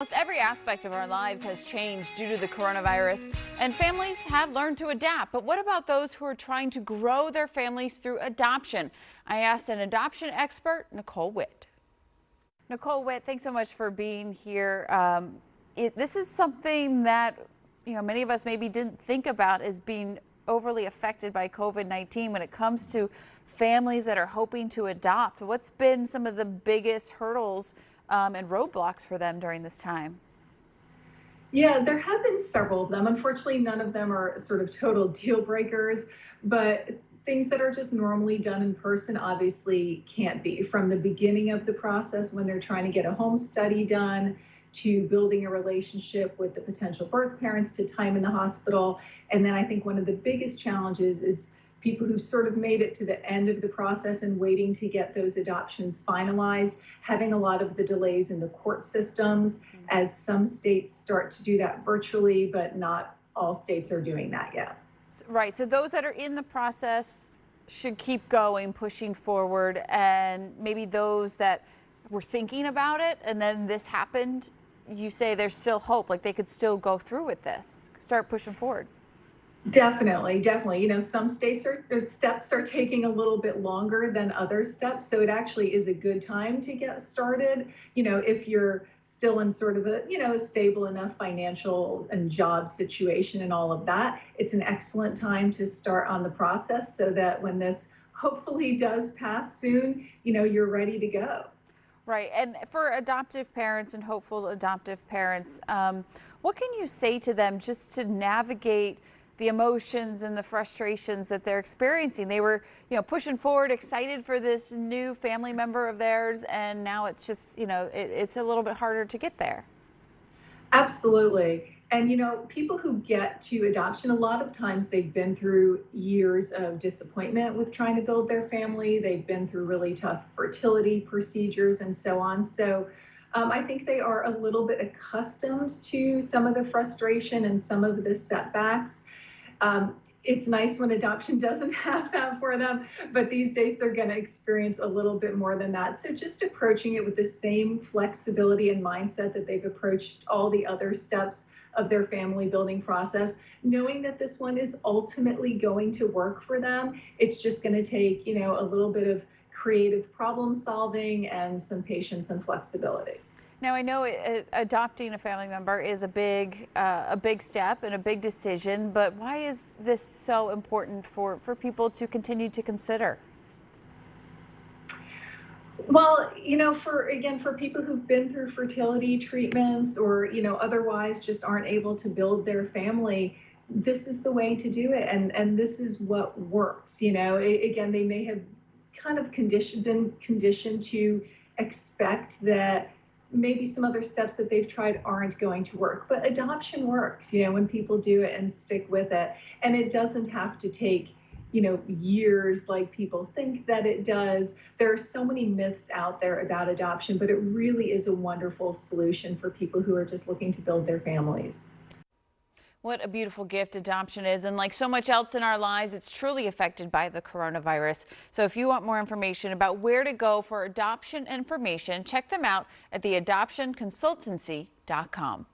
Almost every aspect of our lives has changed due to the coronavirus, and families have learned to adapt. But what about those who are trying to grow their families through adoption? I asked an adoption expert, Nicole Witt. Nicole Witt, thanks so much for being here. This is something that many of us maybe didn't think about as being overly affected by COVID-19 when it comes to families that are hoping to adopt. What's been some of the biggest hurdles and roadblocks for them during this time? Yeah, there have been several of them. Unfortunately, none of them are sort of total deal breakers, but things that are just normally done in person obviously can't be. From the beginning of the process when they're trying to get a home study done, to building a relationship with the potential birth parents, to time in the hospital. And then I think one of the biggest challenges is people who've sort of made it to the end of the process and waiting to get those adoptions finalized, having a lot of the delays in the court systems as some states start to do that virtually, but not all states are doing that yet. Right, so those that are in the process should keep going, pushing forward, and maybe those that were thinking about it and then this happened, you say there's still hope, like they could still go through with this, start pushing forward. Definitely, definitely. Some states or steps are taking a little bit longer than other steps. So it actually is a good time to get started. If you're still in sort of a stable enough financial and job situation and all of that, it's an excellent time to start on the process so that when this hopefully does pass soon, you're ready to go. Right. And for adoptive parents and hopeful adoptive parents, what can you say to them just to navigate the emotions and the frustrations that they're experiencing? They were, pushing forward, excited for this new family member of theirs, and now it's just, it's a little bit harder to get there. Absolutely. And people who get to adoption, a lot of times they've been through years of disappointment with trying to build their family. They've been through really tough fertility procedures and so on. So I think they are a little bit accustomed to some of the frustration and some of the setbacks. It's nice when adoption doesn't have that for them, but these days they're going to experience a little bit more than that. So just approaching it with the same flexibility and mindset that they've approached all the other steps of their family building process, knowing that this one is ultimately going to work for them. It's just going to take, a little bit of creative problem solving and some patience and flexibility. Now, I know adopting a family member is a big step and a big decision, but why is this so important for people to continue to consider? Well, for people who've been through fertility treatments or, otherwise just aren't able to build their family, this is the way to do it. And this is what works. Again, they may have kind of been conditioned to expect that maybe some other steps that they've tried aren't going to work, but adoption works, when people do it and stick with it. And it doesn't have to take, years like people think that it does. There are so many myths out there about adoption, but it really is a wonderful solution for people who are just looking to build their families. What a beautiful gift adoption is, and like so much else in our lives, it's truly affected by the coronavirus. So if you want more information about where to go for adoption information, check them out at theadoptionconsultancy.com.